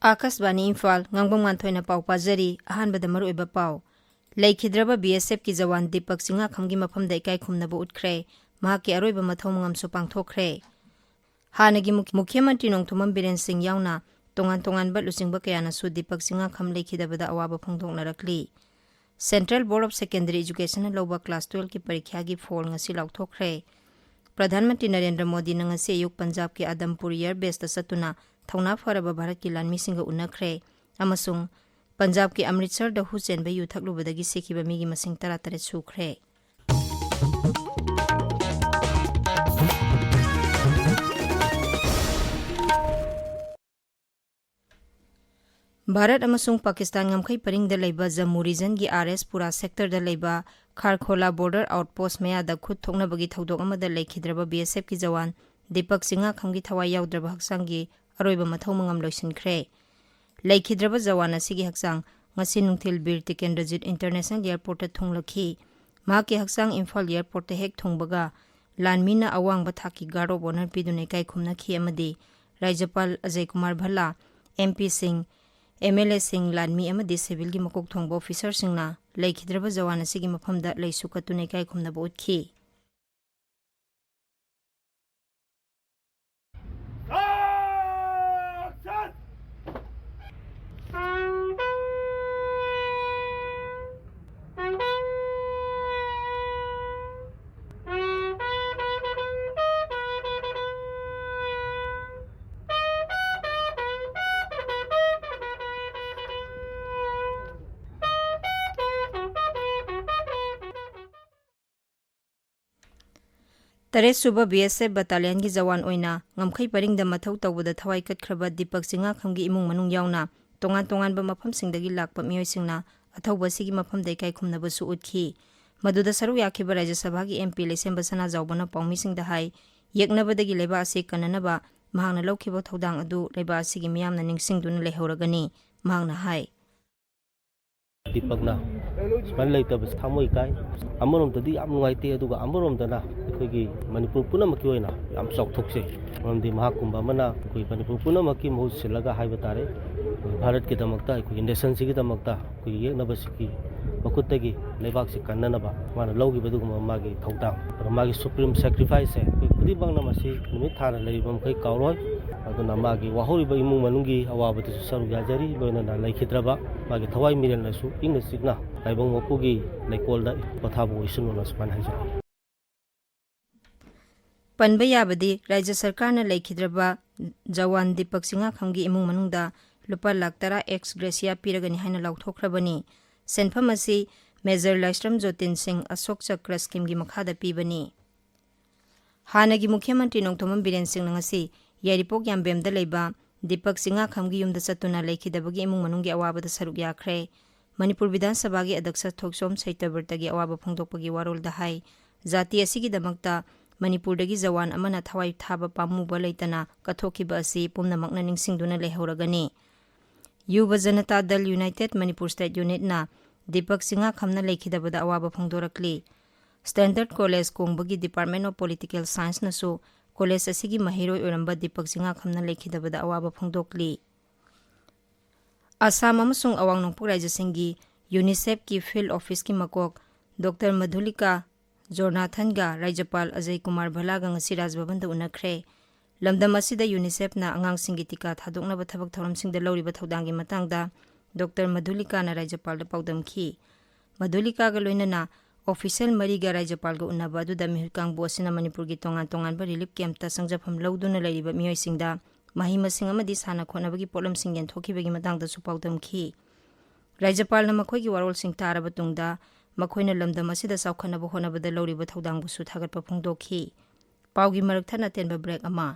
Akashvani Imphal Ngangbam Nganthoi पाव पाजरी अहानबद मरुइबा पाव लेखिद्रबा BSF की जवान दीपक सिंह खमगी मफम इकाई खुमनब उठ्रे महाके अरोइबा मथौ मंगमसु पांगथोखरे हानगी मुख्यमंत्री नोंथोमम बीरेन सिंह यावना तोंगान तोंगानबा लुसिंगबा कयानासु दीपक सिंह खम लेखिदबदा अवाबा फोंदोंनरकली central board of secondary education लौबा क्लास 12 की परीक्षा की फोल ngasi लाउथोखरे प्रधानमंत्री नरेंद्र मोदी नंगसे युग पंजाब के आदमपुर एयर बेस सतुना थौना फरब भारत की लानमीसिंग उनखरे अमसुंग पंजाब के अमृतसर दहु चेनब यू थकलुबदगी सेखिबा मिगी मसिंग 13 सुखरे भारत अमसुंग पाकिस्तान ngमखै परिंगदा लेबा जम्मू रीजन की आरएस पुरा सेक्टर दा लेबा खारखोला बॉर्डर आउटपोस्ट मयादा खुद थोकनबगी थौदोक अमदा लेखिद्रबा बीएसएफ की जवान दीपक सिंह खमगी थवाई याउद्रबा हक्सांगी अरोइबा मथौ मंगम लोइसिनख्रे लेखिद्रबा जवान असिगी हक्सांग ngasi nungthil bir tikendrajit international airport ta thunglakhi ma ke haksang imphal airport ta hek thungbaga lanmina awang ba thaki garo bonar pidune kai khumna khi amadi rajapal ajay kumar bhalla mp singh mla singh lanmi amadi civil gi makok thongba officer singna leikhidraba jawan asigi mafamda leisukatune kai khumna ba utkhi Taret सुबह BSF battalion की जवान ओइना ngमखै purring the मथौ तौबदा थवाई कटखरबा Deepak Singh खमगी इमुंग मनुंग यावना तोंगान तोंगान बा मफम सिंगदगी लाकपा मियोय सिंगना अथौबा सिगी मफम दै kai खुमनबसु उठखि मदुदा सरु याखिबा राज्य सभा की MP लेसेम बसना जावबना पाउमी सिंग द हाई यeknabadagi leba ase kananaba mahangna lokhiba thodang adu leba asigi miyamna ningsingduna lehoragani mahangna hai दीपकना स्मरण लेतबस थामोय काय अमरोमददी याम नुगाइते अदुगा अमरोमदना अखोगी मणिपुर पुनमकी ओइना याम चौथोकसे मरमदी महाकुंभ अमना अखोई मणिपुर पुनमकी महूत सिलगा हाइबा तारे भारत की दमकता अखोई नेशन सिगी दमकता अखोई येकनबसिकी मखुतगी लेबाकसि कन्ननबा माना लौगिबदुगुमा मागी थौदांग मागी सुप्रीम सैक्रिफाइस है अखोई खुदिबांगना मसि निमित थाना लेबम खै कावरोय अदुना मागी वाहोरिबा इमुंग मनुंगी अवाबदसु सरु याजरी लोइनना लैखिद्रबा मागी थवाई मिरेनसु इंग सिगना लाइबंग मपुगी लेकोलदा पथाबो इसुनुना स्पान हाइजा पनबा याबदी राज्य सरकार ने लेखिद्रबा जवान दीपक सिंह खमगी इमुंग मनुंगदा लुपा लाख 10 एक्स ग्रेसिया पिरगनी हाइना लाउथोखरबनी सेनफम असि मेजर लाइस्ट्रम जोतिन सिंह अशोक चक्र स्कीम की मखादा पीबनी हानगी मुख्यमंत्री नोंथोमम बीरेन सिंह नंगसी यारिपोक यामबेमदा लेबा दीपक सिंह खमगी युमदा चतुना लेखिदबगी इमुंग मनुंगी अवाबदा सरुक याखरे मणिपुर विधानसभा की अध्यक्ष थोकसोम सैतबर्तगी अवाबा फोंदोकपगी वारोलदा हाई जाति असिगी दमकता मणिपुरदगी जवान अमना थवाई थाबा पामुबा लेतना कथोखिबा असि पुमनमकना निंगसिंगदुना लेहौरगनी युवा Janata Dal United Manipur state unit ना दीपक सिंह खमना लेखिदबदा अवाबा फोंदोरकली स्टैंडर्ड कॉलेज कोंबगी डिपार्टमेंट ऑफ पॉलिटिकल साइंस नसु कॉलेज असिगी महिरोय ओरंबा दीपक सिंह खमना लेखिदबदा अवाबा फोंदोकली असम अमसुंग अवांग नोंगपुर राज्य सिंगी यूनिसेफ की फील्ड ऑफिस की मकोक डॉक्टर मधुलिका जोरनाथन राज्यपाल अजय कुमार भलागा ngasi राजभवन दा उनखरे लमदम असिदा यूनिसेफ ना अंगांग सिंगी टिका थादोकनबा थबक थौरम सिंग दा लौरिबा थौदांगी मतंगदा डॉक्टर मधुलिका ना राज्यपाल दा पाउदमखी मधुलिका गा लोइनना ऑफिशियल मरीगा राज्यपाल गा उन्नबा अदुदा मिहुकांग बोसिना मणिपुर की तोंगान तोंगान बा रिलीफ कैंप ता संजफम लौदुना लैरिबा मियोय सिंगदा mahi masing amadi sana khonabagi polam sing yen thokibagi matangda su paudamkhi राज्यपाल ना मखोई की वारोल सिंह तारब तुंगदा मखोइना लमदम असिदा साउखनबा होनबदा लौरिबा थौदांगबु सु थागतपा फोंदोखि पाउगी मरकथना तेनबा ब्रेक अमा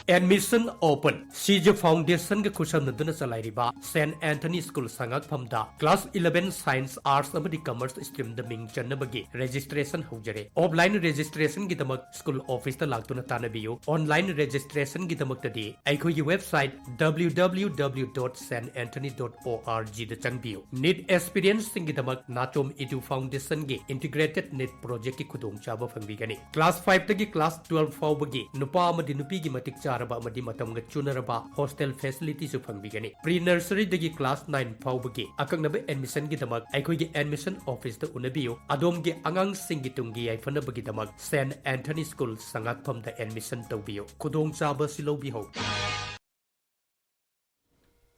Admission open. CJ Foundation के खुशम नदुना चलाइरिबा सेंट एंथनी स्कूल संगक फमदा क्लास 11 साइंस आर्ट्स अमदी कॉमर्स स्ट्रीम द मिंग चन्नबगी रजिस्ट्रेशन होजरे ऑफलाइन रजिस्ट्रेशन की दमक स्कूल ऑफिस ता लागतुना तानबियो ऑनलाइन रजिस्ट्रेशन की दमक तदी अखोई वेबसाइट www.santanthony.org द चंगबियो नीट एक्सपीरियंस सिंग की दमक नाचोम इडू फाउंडेशन के इंटीग्रेटेड नेट प्रोजेक्ट की खुदोंग चाबा फंगबिगनी क्लास 5 तगी क्लास 12 फाउबगी नुपा अमदी नुपी की मतिक ꯆꯥꯔꯕ ꯑꯃꯗꯤ ꯃꯇꯝꯒ ꯆꯨꯅꯔꯕ ꯍꯣꯁꯇꯦꯜ ꯐꯦꯁꯤꯂꯤꯇꯤꯁꯨ ꯐꯪꯕꯤꯒꯅꯤ ꯄ꯭ꯔꯤ ꯅꯔꯁꯔꯤꯗꯒꯤ ꯀ꯭ꯂꯥꯁ 9 ꯐꯥꯎꯕꯒꯤ ꯑꯀꯛꯅꯕ ꯑꯦꯗꯃꯤꯁꯟꯒꯤꯗꯃꯛ ꯑꯩꯈꯣꯏꯒꯤ ꯑꯦꯗꯃꯤꯁꯟ ꯑꯣꯐꯤꯁꯇ ꯎꯅꯕꯤꯌꯨ ꯑꯗꯣꯝꯒꯤ ꯑꯉꯥꯡꯁꯤꯡꯒꯤ ꯇꯨꯡꯒꯤ ꯌꯥꯏꯐꯅꯕꯒꯤꯗꯃꯛ ꯁꯦꯟ ꯑꯦꯟꯊꯣꯅꯤ ꯁ꯭ꯀꯨꯜ ꯁꯉꯥꯛꯐꯝꯗ ꯑꯦꯗꯃꯤꯁꯟ ꯇꯧꯕꯤꯌꯨ ꯈꯨꯗꯣꯡꯆꯥꯕꯁꯤ ꯂꯧꯕꯤꯍꯧ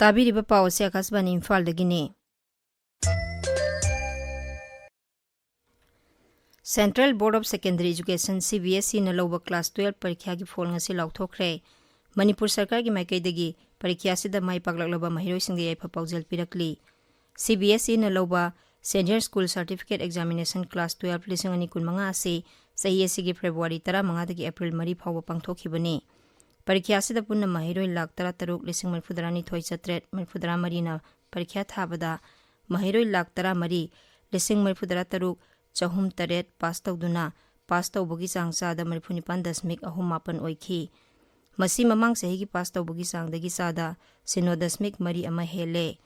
ꯇꯥꯕꯤꯔꯤꯕ ꯄꯥꯎ ꯑꯁꯤ Akashvani ꯏꯝꯐꯥꯜꯗꯒꯤꯅꯤ Central Board of Secondary Education CBSE na lauba class 12 parikya gi phol ngasi lauthokre Manipur sarkar gi maikaidagi parikya sida mai paklaklaba mahiroi singge yaifa paujal pirakli CBSE na lauba Senior School Certificate Examination Class 12 lising ani kunmanga ase sahi asigi February 15 dagi April 3 phawba pangthokhibani parikya sida punna mahiroi lakh 13 lising marfudarani thoi chatret marfudara marina parikya thabada mahiroi lakh 13 lising marfudara taruk Chahum Taret pass tawduna pass tawbagi sang sada 35.38 oikhi masi mamang sahi gi pass tawbagi sang dagi sada 0.3 ama hele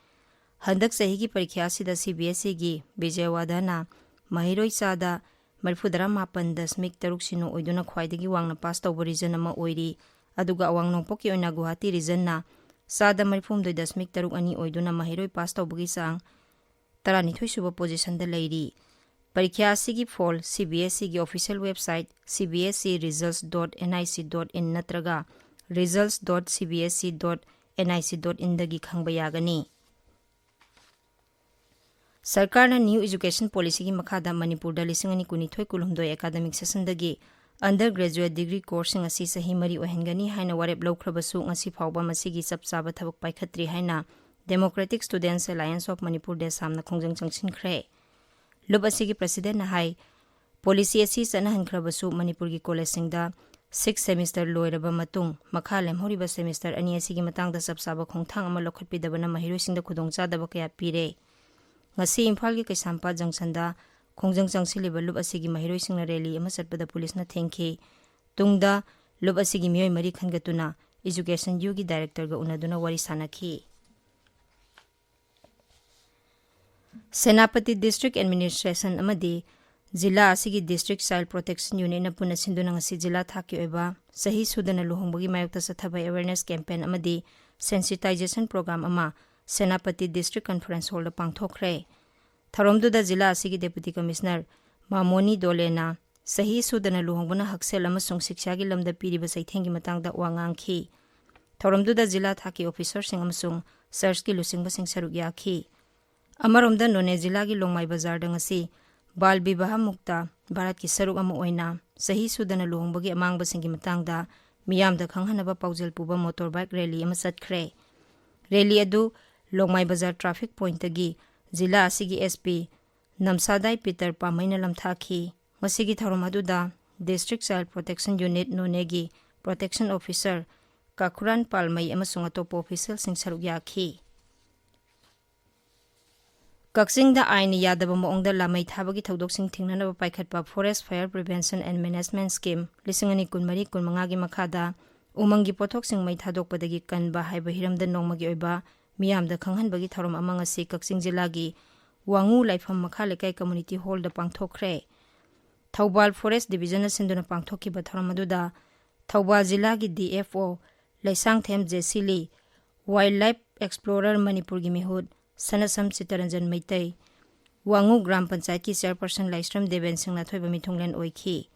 handak sahi gi parikya sida CBSE gi Vijayawada na mahiroi sada 35.36 sino oiduna khwaidagi wangna pass tawba region ama oiri aduga awang nongpoki oina Guwahati region na sada 32.3 ani oiduna mahiroi pass tawbagi sang 12 suba position da leiri parikya asigi phol CBSE gi official website cbseresults.nic.in natraga results.cbse.nic.in dagi khangba yagani Sarkar na new education policy gi makhada Manipur da lisingani kunithoi kulumdoi academic session dagi undergraduate degree course ngasi sahi mari ohengani haina warep lawkhrabasu ngasi phawba masigi chapchaba thabak paikhatri haina Democratic Students Alliance of Manipur de samna khongjang changsin khre Lub asigi president na hai policy asi sana hankhrabasu Manipur gi college singda 6 semester loiraba matung makha lemhoriba semester ani asigi matangda sabsaba khongthang ama lokhatpidabana mahiroi singda khudongchadaba kaya pire ngasi Imphal gi Kaisampa junction da khongjang changsiliba lub asigi mahiroi singna rally ama satpada police na thengki tungda lub asigi miyoi mari khangatuna education u gi director ga unaduna wari sanakhi Senapati District Administration amadi Zilla asigi District Child Protection Unit na puna sinduna ngasi Zilla thaki oiba sahi sudana luhongbagi mayokta sathabai awareness campaign amadi sensitization program ama Senapati District Conference Hall da pangthokre Tharomduda Zilla asigi Deputy Commissioner Mamoni Dolena sahi sudana luhongbana haksel amasung shiksha gi lamda piriba saithengi matangda wangangki Tharomduda Zilla thaki officer sing amasung search ki lusingba sing saruk yakhi Amaromda None Zilla gi Longmai Bazar da ngasi Bal Bibaha Mukta Bharat ki saruk ama oina sahi sudana luhongbagi amangba singi matangda miyamda khanghanaba paujal puba motorbike rally ama satkhre rally adu Longmai Bazar traffic point tagi Zilla asigi SP Namsadai Peter Pamaina lamthakhi masigi tharom aduda District Child Protection Unit Nonegi Protection Officer Kakhuran Palmai amasung atopo official sing saruk yakhi Kaksing da aini yadaba moongda lamai thabagi thodok-sing thingnanaba paikhatpa Forest Fire Prevention and Management Scheme lisingani kunmari kunmanga gi makhada umangi pothok-sing mai thadokpadagi kanba haiba hiramda nongmagi oiba miyamda khanghanbagi tharom amang asi Kaksing Jilla gi Wangu Laifam Makha Lekai Community Hall da pangthokre Thaubal Forest Division na sinduna pangthokkiba tharom aduda Thaubal Jilla gi DFO Laisang Them Jesili Wildlife Explorer Manipur gi mihud Sanasam Sitaranjan Maitai Wangu Gram Panchayat ki Chairperson Laistram Deven Singh Nathoiba Mithunglen oikhi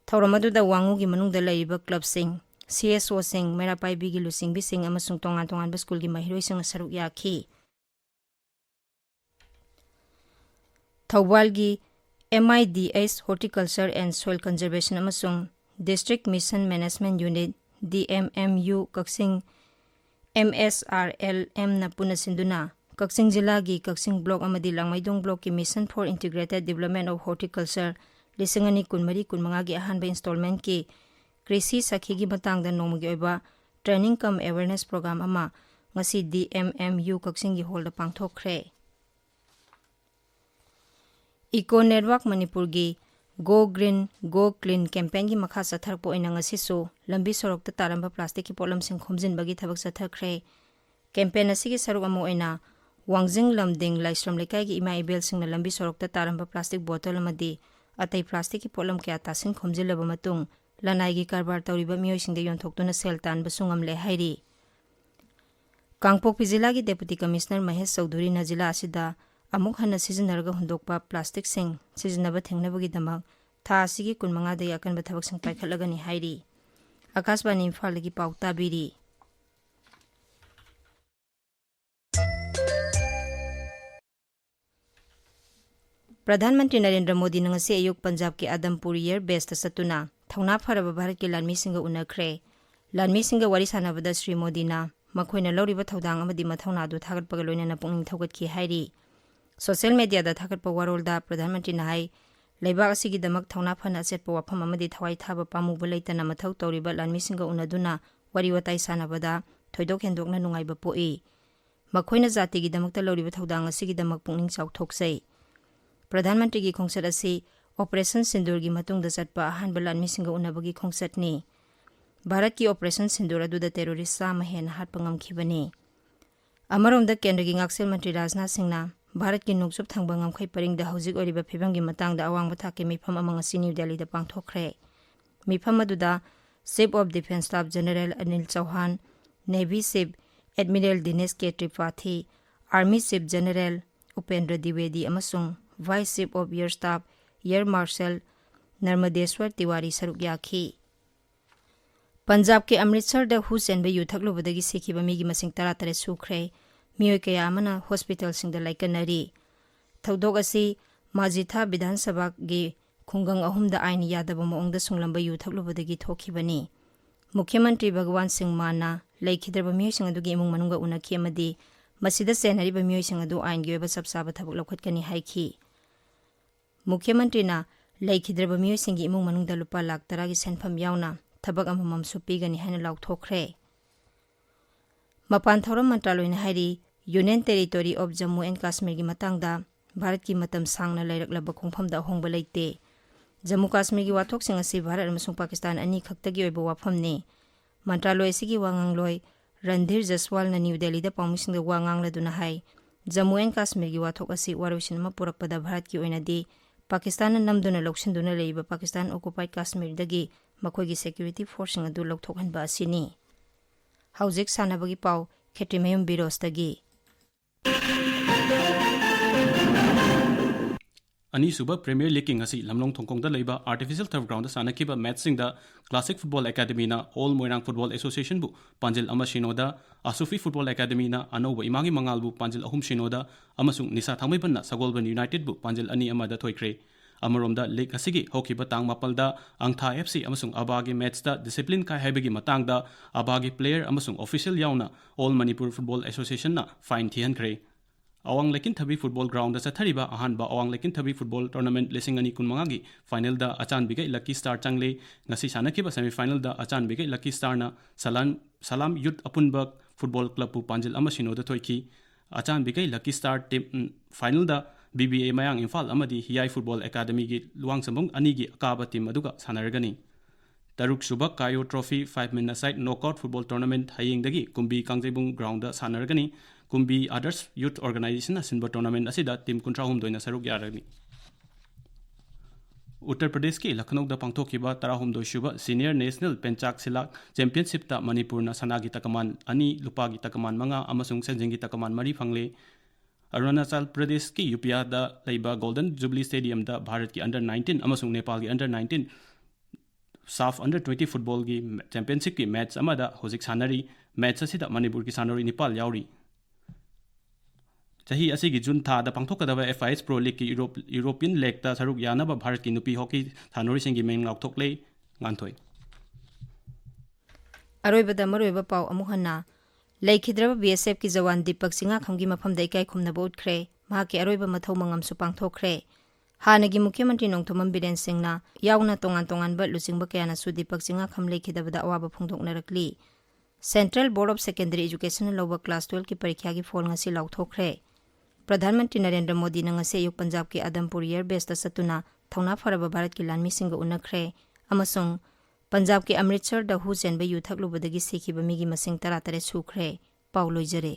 Thauramadu Wangu gi manungda laiba club sing CSO sing Merapai bigi lusing bising amasung tongan ba school gi mahiroi sing saruk yakhi Thawbal gi MIDS Horticulture and Soil Conservation amasung District Mission Management Unit DMMU Kaksing MSRLM na punasinduna Kaksing Jilla gi Kaksing Block amadi Langmaidong Block ki Mission for Integrated Development of Horticulture lisingani kunmari kunmanga gi ahanba installment ki Krishi Sakhi gi matangda nongmagi oiba training cum awareness program ama ngasi DMMU Kaksing gi hall da pangthokre Eco Network Manipur gi Go Green Go Clean campaign gi makha satharpo ina ngasi so lambi sorok ta taramba plastic ki problem sing khomjin bagi thabak sathakre campaign asigi saruk amo ina Wangjing Lamding Laisram Lekai gi ima ibel sing na lambi sorok ta taramba plastic bottle amadi atai plastic ki problem kya tasin khomjilaba matung ꯂꯅꯥꯏꯒꯤ ꯀꯔꯕꯥꯔ ꯇꯧꯔꯤꯕ ꯃꯤꯑꯣꯏꯁꯤꯡꯗ ꯌꯣꯟꯊꯣꯛꯇꯨꯅ ꯁꯦꯜ ꯇꯥꯟꯕꯁꯨ ꯉꯝꯂꯦ ꯍꯥꯏꯔꯤ꯫ ꯀꯥꯡꯄꯣꯛꯄꯤ ꯖꯤꯂꯥꯒꯤ ꯗꯦꯄꯨꯇꯤ commissioner Mahesh ꯆꯧꯙꯨꯔꯤꯅ zila ꯑꯁꯤꯗ ꯑꯃꯨꯛ ꯍꯟꯅ ꯁꯤꯖꯤꯟꯅꯔꯒ ꯍꯨꯟꯗꯣꯛꯄ ꯄ꯭ꯂꯥꯁꯇꯤꯛꯁꯤꯡ ꯁꯤꯖꯤꯟꯅꯕ ꯊꯤꯡꯅꯕꯒꯤꯗꯃꯛ ꯊꯥ ꯑꯁꯤꯒꯤ 15ꯗꯒꯤ ꯑꯀꯟꯕ ꯊꯕꯛꯁꯤꯡ ꯄꯥꯏꯈꯠꯂꯒꯅꯤ ꯍꯥꯏꯔꯤ꯫ ꯑꯀꯥꯁꯕꯥꯅꯤ ꯏꯝꯐꯥꯜꯗꯒꯤ ꯄꯥꯎ ꯇꯥꯕꯤꯔꯤ꯫ प्रधान मंत्री नरेंद्र मोदी नंगसे अयुक पंजाब के आदमपुर ईयर बेस्ट सतुना थौना फरब भारत के लानमी सिंग उनखरे लानमी सिंग वारी सानबदा श्री मोदीना मखोइना लौरिबा थौदांग अमदि मथौना दु थागतपग लोइना पुंगिंग थौगतखि हाइरी। सोशल मीडिया दा थागतप वारोलदा प्रधानमंत्री नाहाई लेबाक असिगी दमक थौना फना सेटप वाफम अमदि थवाई थाबा पामुबा लेतना मथौ तौरिबा लानमी सिंग उनदुना वारी वताई सानबदा थोइदोक हेंदोकना नुंगाइबा पोई। मखोइना जातिगी दमकता लौरिबा थौदांग असिगी दमक पुंगिंग चाउथोकसै। प्रधानमंत्री की खोंसत असी ऑपरेशन सिंदूर की मतुंग द चटपा अहानब लानमी सिंग उनबगी खोंसतनी। भारत की ऑपरेशन सिंदूर अदुद टेरोरिस्ट चामा हेन्ना हाटपा ngamखिबनी। अमरोमद केंद्र की ngaksil मंत्री राजनाथ सिंहना भारत की नुकसुप थांबा ngamखै परिंगदा हौजिक ओरिबा फिबमगी मतंगदा अवांगबा थाके मिफम अमंग असि न्यू दिल्लीदा पांगथोखरे। मिफम अदुदा chief of defence staff general Anil Chauhan, navy chief admiral Dinesh K Tripathi, army chief general Upendra Dwivedi अमसुंग vice chief of air staff air marshal Narmdeshwar Tiwari सरुक याखी। पंजाब के अमृतसर हु चेंब यू थकलुबदगी सिखिबा मीगी मसिंग 13 सुख्रे। मियोय कया अमना हॉस्पिटल सिंग द लाइकनरी। थौदोक असि माजिथा विधानसभा गी खुंगंग अहुमदा आइन यादब मोंगद सुंगलंबा यू थकलुबदगी थोखिबनी। मुख्यमंत्री भगवान सिंह मानना लेखिद्रबा मियोय सिंग अदुगी इमुंग मनुंगा उनखि अमदि मसिदा सेनरिबा मियोय सिंग अदु आइन गी ओइबा सबसाबा थबक लौखटकनी हाइखि। मुख्यमंत्री ना लेखिद्रबा मियोय सिंगी इमुंग मनुंगदा लुपा लाख 10 की सेनफम यावना थबक अममम सुपीगनी हाइना लाउथोखरे। मपान थौरम मंत्रालयना हाइरी union territory of Jammu and Kashmir की मतंगदा भारत की मतम सांगना लैरकलबा खोंफमदा होंगबा लैते। जम्मू कश्मीर की वाथोकसिंग असि भारत अमसुंग पाकिस्तान अनी खक्तगी ओइबा वाफमने। मंत्रालय सिगी वांगांगलोय रणधीर जसवाल ना न्यू दिल्ली दा पाउमिसिंगदा वांगांगलदुना हाई जम्मू एंड कश्मीर की वाथोक असि वारोसिन मा पुरकपदा भारत की ओइनादी पाकिस्तान लमदुना लौसिंदुना लेइबा पाकिस्तान ऑक्युपाइड कश्मीर दगी मखोइगी सिक्योरिटी फोर्सिंग अदु लौथोकहनबा असिनी। हौजिक सानबगी पाउ खेत्रिमयुम बिरोश दगी। अनीसुबा प्रीमियर लीग की ngasi lamlong thongkong da leiba artificial turf ground da sanakiba match sing da classic football academy na all moirang football association bu panjil ama shinoda asufi football academy na anoba imangi mangal bu panjil ahum shinoda amasung nisa thangmaiban na sagolban united bu panjil ani ama da thoikre। अमरोमदा league असigi होखिबा तांग मापलदा अंगथा FC अमसुंग अबागी match दा discipline काय हाइबगी मतंगदा अबागी प्लेयर अमसुंग ऑफिशियल यावना ऑल मणिपुर फुटबॉल एसोसिएशन ना फाइन थिहनख्रे। अवांग लेकिन थबी फुटबॉल ग्राउंड दा चथरिबा अहानबा अवांग लेकिन थबी फुटबॉल टूर्नामेंट लिसिंग अनि कुनमंगा गी फाइनल दा अचान बिगे लकी स्टार चंगले। ngasi सानकिबा सेमीफाइनल दा अचान बिगे लकी स्टार ना सलाम यूथ अपुनबक फुटबॉल क्लब पु पांजिल अमसिनो दा थोइकी। अचान बिगे लकी स्टार टीम फाइनल दा BBA Mayang Imphal amadi Hiyai Football Academy gi luang sambung ani gi akaba team aduga sanaragani। Taruk suba Kayo Trophy 5-minute side knockout football tournament haying dagi Kumbi Kangjebung ground da sanaragani। Kumbi Others Youth Organization na sinba tournament asida team 13 doina saruk yaragani। Uttar Pradesh के लखनऊ दा पांगथोखिबा 13 सुबा senior national पेंचाक सिलाक championship ता मणिपुर ना सनागी तकमान अनि लुपागी तकमान मंगा अमसुंग सेंजिंगी तकमान मरी फंगले। अरुणाचल प्रदेश की यूपिया दा लेबा गोल्डन जुबली स्टेडियम दा भारत की अंडर 19 अमसुंग नेपाल की अंडर 19 साफ अंडर 20 फुटबॉल की चैंपियनशिप की मैच अमदा होजिक सानरी। मैच असिदा मणिपुर की सानरी नेपाल यावरी। चाही असिगी जून था दा पांगथोकदबा FIH प्रो लीग की यूरोपियन लेग ता सरुक यानबा भारत की नुपी हॉकी सानरी सिंगी मेंग लाउथोकले nganthoi। अरोइबदा मरोइबा पाउ अमुहन्ना लेखिद्रब BSF की जवान दीपक सिंगा खमगी मफमदा इकाई खुमनबा उठख्रे। महाके अरोइबा मथौ मंगमसु पांगथोखरे। हानगी मुख्यमंत्री नोंथोमम बिरेन सिंहना यावना तोंगान तोंगानबा लुचिंगबा कयानासु दीपक सिंगा खम लेखिदबदा अवाबा फोंदोकनरकली। Central board of secondary education लौबा क्लास 12 की परीक्षा की फोल ngasi लाउथोखरे। प्रधानमंत्री नरेंद्र मोदी नंगसे युग पंजाब के आदमपुर ईयर बेस्ट सतुना थौना फरबा भारत की लानमी सिंग उनखरे। अमसुंग पंजाब के अमृतसर हु चेंब यू थकलुबदगी सिखिबा मीगी मसिंग 13 सुख्रे। पाउ लोइजरे।